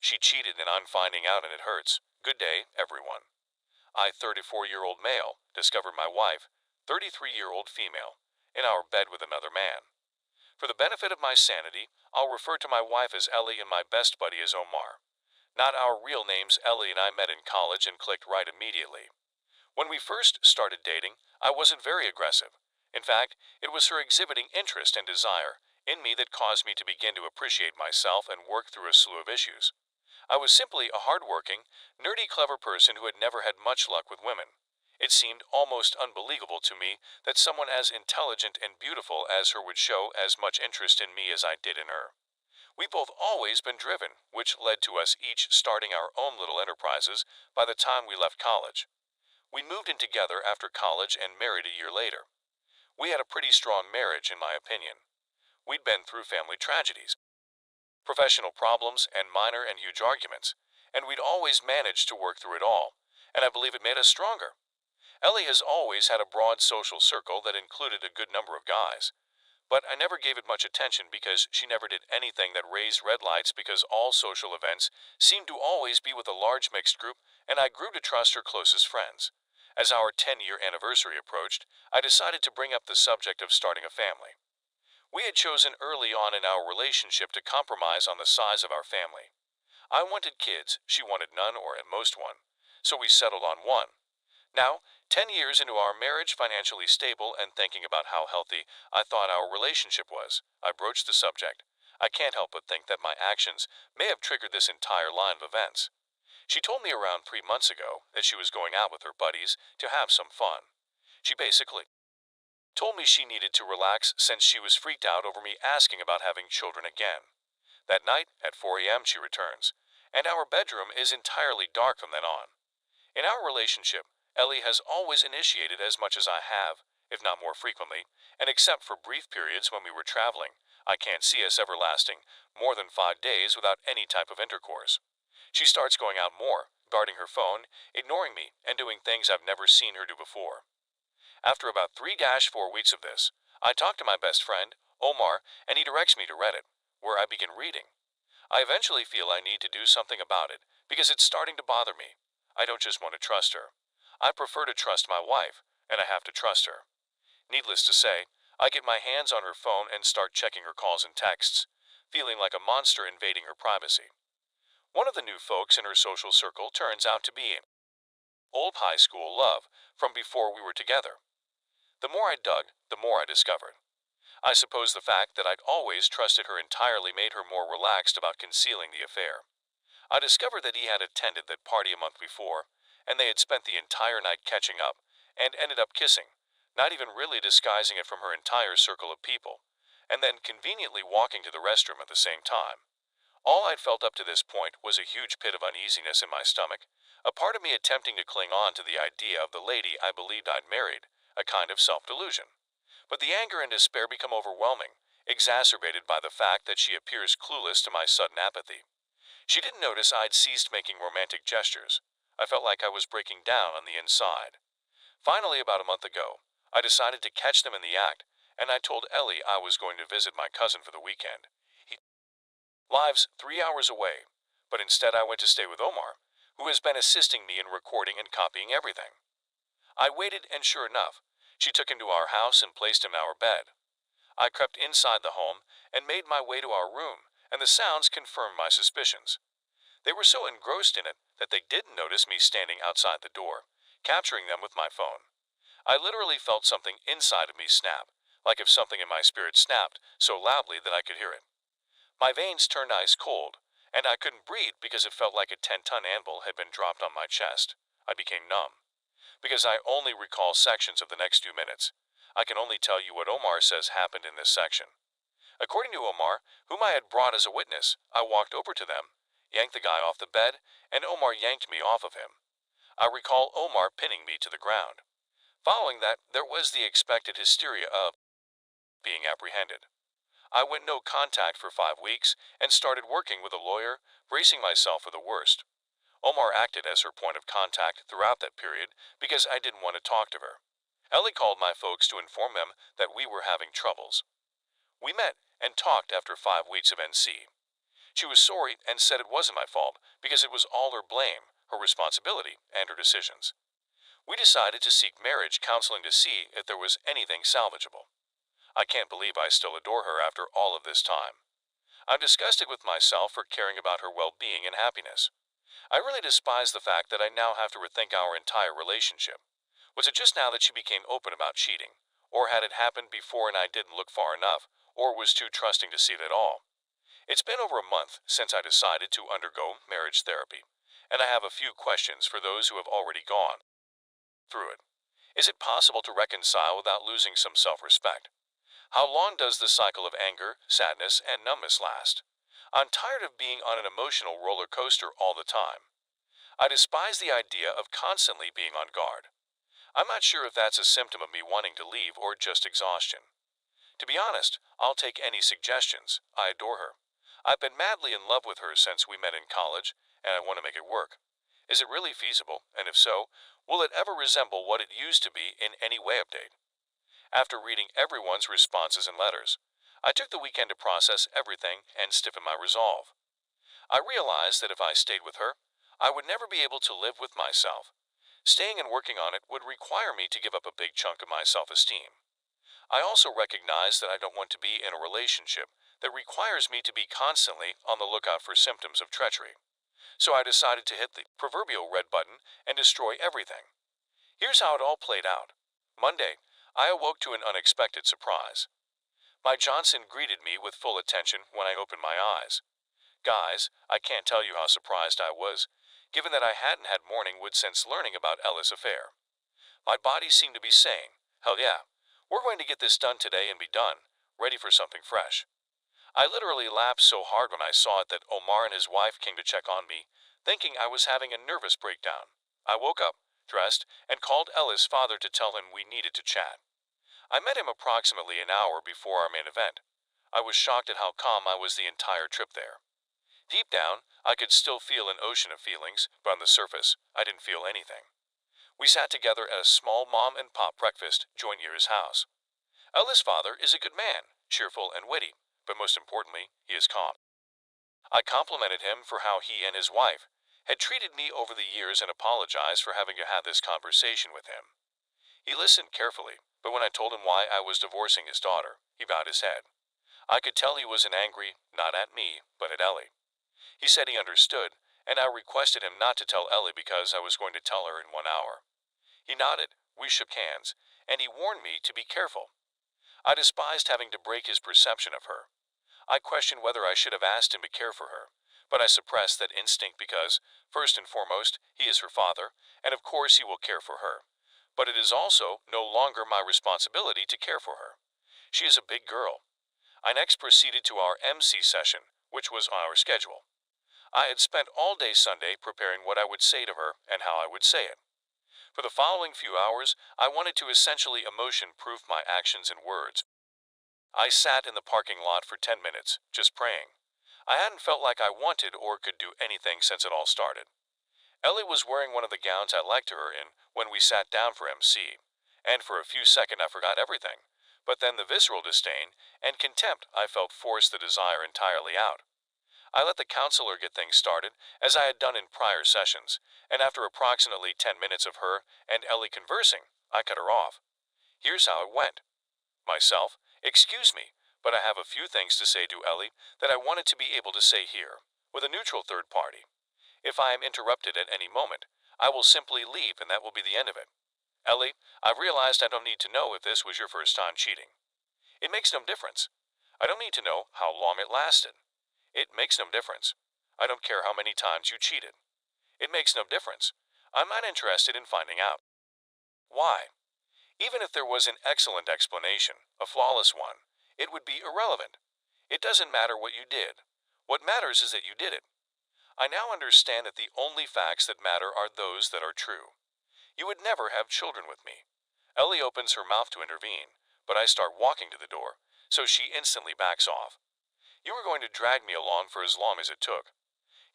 She cheated and I'm finding out and it hurts. Good day, everyone. I, 34-year-old male, discovered my wife, 33-year-old female, in our bed with another man. For the benefit of my sanity, I'll refer to my wife as Ellie and my best buddy as Omar. Not our real names. Ellie and I met in college and clicked right immediately. When we first started dating, I wasn't very aggressive. In fact, it was her exhibiting interest and desire in me that caused me to begin to appreciate myself and work through a slew of issues. I was simply a hard-working, nerdy, clever person who had never had much luck with women. It seemed almost unbelievable to me that someone as intelligent and beautiful as her would show as much interest in me as I did in her. We both always been driven, which led to us each starting our own little enterprises by the time we left college. We moved in together after college and married a year later. We had a pretty strong marriage, in my opinion. We'd been through family tragedies, professional problems, and minor and huge arguments, and we'd always managed to work through it all, and I believe it made us stronger. Ellie has always had a broad social circle that included a good number of guys, but I never gave it much attention because she never did anything that raised red lights because all social events seemed to always be with a large mixed group, and I grew to trust her closest friends. As our 10-year anniversary approached, I decided to bring up the subject of starting a family. We had chosen early on in our relationship to compromise on the size of our family. I wanted kids, she wanted none or at most one, so we settled on one. Now, 10 years into our marriage, financially stable and thinking about how healthy I thought our relationship was, I broached the subject. I can't help but think that my actions may have triggered this entire line of events. She told me around 3 months ago that she was going out with her buddies to have some fun. She basically told me she needed to relax since she was freaked out over me asking about having children again. That night, at 4 a.m. she returns, and our bedroom is entirely dark from then on. In our relationship, Ellie has always initiated as much as I have, if not more frequently, and except for brief periods when we were traveling, I can't see us ever lasting more than 5 days without any type of intercourse. She starts going out more, guarding her phone, ignoring me, and doing things I've never seen her do before. After about 3-4 weeks of this, I talk to my best friend, Omar, and he directs me to Reddit, where I begin reading. I eventually feel I need to do something about it, because it's starting to bother me. I don't just want to trust her. I prefer to trust my wife, and I have to trust her. Needless to say, I get my hands on her phone and start checking her calls and texts, feeling like a monster invading her privacy. One of the new folks in her social circle turns out to be an old high school love from before we were together. The more I dug, the more I discovered. I suppose the fact that I'd always trusted her entirely made her more relaxed about concealing the affair. I discovered that he had attended that party a month before, and they had spent the entire night catching up, and ended up kissing, not even really disguising it from her entire circle of people, and then conveniently walking to the restroom at the same time. All I'd felt up to this point was a huge pit of uneasiness in my stomach, a part of me attempting to cling on to the idea of the lady I believed I'd married, a kind of self-delusion. But the anger and despair become overwhelming, exacerbated by the fact that she appears clueless to my sudden apathy. She didn't notice I'd ceased making romantic gestures. I felt like I was breaking down on the inside. Finally, about a month ago, I decided to catch them in the act, and I told Ellie I was going to visit my cousin for the weekend. He lives 3 hours away, but instead I went to stay with Omar, who has been assisting me in recording and copying everything. I waited, and sure enough, she took him to our house and placed him in our bed. I crept inside the home and made my way to our room, and the sounds confirmed my suspicions. They were so engrossed in it that they didn't notice me standing outside the door, capturing them with my phone. I literally felt something inside of me snap, like if something in my spirit snapped so loudly that I could hear it. My veins turned ice cold, and I couldn't breathe because it felt like a 10-ton anvil had been dropped on my chest. I became numb. Because I only recall sections of the next few minutes, I can only tell you what Omar says happened in this section. According to Omar, whom I had brought as a witness, I walked over to them, yanked the guy off the bed, and Omar yanked me off of him. I recall Omar pinning me to the ground. Following that, there was the expected hysteria of being apprehended. I went no contact for 5 weeks and started working with a lawyer, bracing myself for the worst. Omar acted as her point of contact throughout that period because I didn't want to talk to her. Ellie called my folks to inform them that we were having troubles. We met and talked after 5 weeks of NC. She was sorry and said it wasn't my fault because it was all her blame, her responsibility, and her decisions. We decided to seek marriage counseling to see if there was anything salvageable. I can't believe I still adore her after all of this time. I'm disgusted with myself for caring about her well-being and happiness. I really despise the fact that I now have to rethink our entire relationship. Was it just now that she became open about cheating? Or had it happened before and I didn't look far enough, or was too trusting to see it at all? It's been over a month since I decided to undergo marriage therapy, and I have a few questions for those who have already gone through it. Is it possible to reconcile without losing some self-respect? How long does the cycle of anger, sadness, and numbness last? I'm tired of being on an emotional roller coaster all the time. I despise the idea of constantly being on guard. I'm not sure if that's a symptom of me wanting to leave or just exhaustion. To be honest, I'll take any suggestions. I adore her. I've been madly in love with her since we met in college, and I want to make it work. Is it really feasible? And if so, will it ever resemble what it used to be in any way? Update. After reading everyone's responses and letters, I took the weekend to process everything and stiffen my resolve. I realized that if I stayed with her, I would never be able to live with myself. Staying and working on it would require me to give up a big chunk of my self-esteem. I also recognize that I don't want to be in a relationship that requires me to be constantly on the lookout for symptoms of treachery. So I decided to hit the proverbial red button and destroy everything. Here's how it all played out. Monday, I awoke to an unexpected surprise. My Johnson greeted me with full attention when I opened my eyes. Guys, I can't tell you how surprised I was, given that I hadn't had morning wood since learning about Ella's affair. My body seemed to be saying, hell yeah, we're going to get this done today and be done, ready for something fresh. I literally laughed so hard when I saw it that Omar and his wife came to check on me, thinking I was having a nervous breakdown. I woke up, dressed, and called Ella's father to tell him we needed to chat. I met him approximately an hour before our main event. I was shocked at how calm I was the entire trip there. Deep down, I could still feel an ocean of feelings, but on the surface, I didn't feel anything. We sat together at a small mom and pop breakfast joint near his house. Ella's father is a good man, cheerful and witty, but most importantly, he is calm. I complimented him for how he and his wife had treated me over the years and apologized for having to have this conversation with him. He listened carefully, but when I told him why I was divorcing his daughter, he bowed his head. I could tell he wasn't angry, not at me, but at Ellie. He said he understood, and I requested him not to tell Ellie because I was going to tell her in 1 hour. He nodded, we shook hands, and he warned me to be careful. I despised having to break his perception of her. I questioned whether I should have asked him to care for her, but I suppressed that instinct because, first and foremost, he is her father, and of course he will care for her. But it is also no longer my responsibility to care for her. She is a big girl. I next proceeded to our MC session, which was on our schedule. I had spent all day Sunday preparing what I would say to her and how I would say it. For the following few hours, I wanted to essentially emotion-proof my actions and words. I sat in the parking lot for 10 minutes, just praying. I hadn't felt like I wanted or could do anything since it all started. Ellie was wearing one of the gowns I liked her in when we sat down for MC, and for a few seconds I forgot everything. But then the visceral disdain and contempt I felt forced the desire entirely out. I let the counselor get things started, as I had done in prior sessions, and after approximately 10 minutes of her and Ellie conversing, I cut her off. Here's how it went. Myself, excuse me, but I have a few things to say to Ellie that I wanted to be able to say here, with a neutral third party. If I am interrupted at any moment, I will simply leave and that will be the end of it. Ellie, I've realized I don't need to know if this was your first time cheating. It makes no difference. I don't need to know how long it lasted. It makes no difference. I don't care how many times you cheated. It makes no difference. I'm not interested in finding out. Why? Even if there was an excellent explanation, a flawless one, it would be irrelevant. It doesn't matter what you did. What matters is that you did it. I now understand that the only facts that matter are those that are true. You would never have children with me. Ellie opens her mouth to intervene, but I start walking to the door, so she instantly backs off. You were going to drag me along for as long as it took.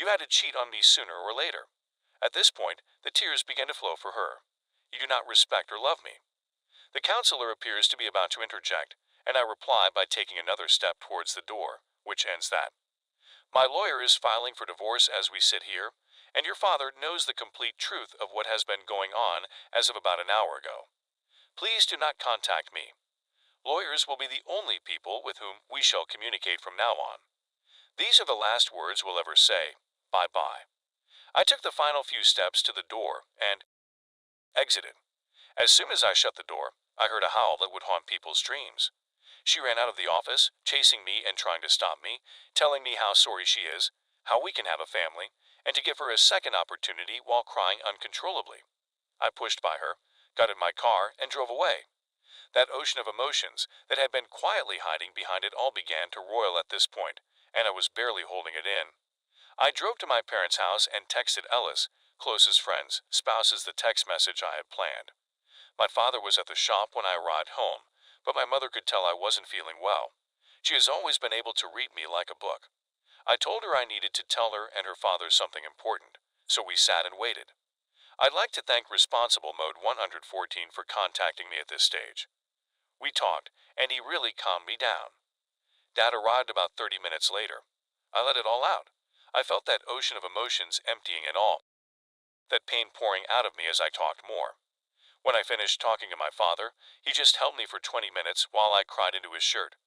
You had to cheat on me sooner or later. At this point, the tears begin to flow for her. You do not respect or love me. The counselor appears to be about to interject, and I reply by taking another step towards the door, which ends that. My lawyer is filing for divorce as we sit here, and your father knows the complete truth of what has been going on as of about an hour ago. Please do not contact me. Lawyers will be the only people with whom we shall communicate from now on. These are the last words we'll ever say. Bye-bye. I took the final few steps to the door and exited. As soon as I shut the door, I heard a howl that would haunt people's dreams. She ran out of the office, chasing me and trying to stop me, telling me how sorry she is, how we can have a family, and to give her a second opportunity while crying uncontrollably. I pushed by her, got in my car, and drove away. That ocean of emotions that had been quietly hiding behind it all began to roil at this point, and I was barely holding it in. I drove to my parents' house and texted Ellis, closest friends, spouses, the text message I had planned. My father was at the shop when I arrived home, but my mother could tell I wasn't feeling well. She has always been able to read me like a book. I told her I needed to tell her and her father something important, so we sat and waited. I'd like to thank Responsible Mode 114 for contacting me at this stage. We talked, and he really calmed me down. Dad arrived about 30 minutes later. I let it all out. I felt that ocean of emotions emptying and all that pain pouring out of me as I talked more. When I finished talking to my father, he just held me for 20 minutes while I cried into his shirt.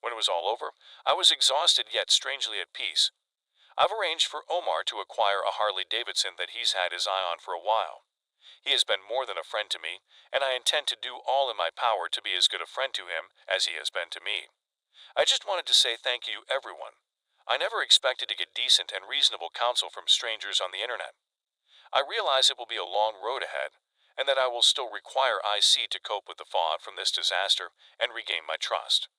When it was all over, I was exhausted yet strangely at peace. I've arranged for Omar to acquire a Harley-Davidson that he's had his eye on for a while. He has been more than a friend to me, and I intend to do all in my power to be as good a friend to him as he has been to me. I just wanted to say thank you, everyone. I never expected to get decent and reasonable counsel from strangers on the internet. I realize it will be a long road ahead, and that I will still require IC to cope with the fallout from this disaster and regain my trust.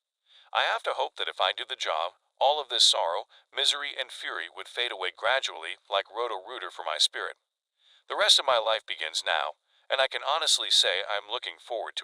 I have to hope that if I do the job, all of this sorrow, misery, and fury would fade away gradually like Roto-Rooter for my spirit. The rest of my life begins now, and I can honestly say I am looking forward to it.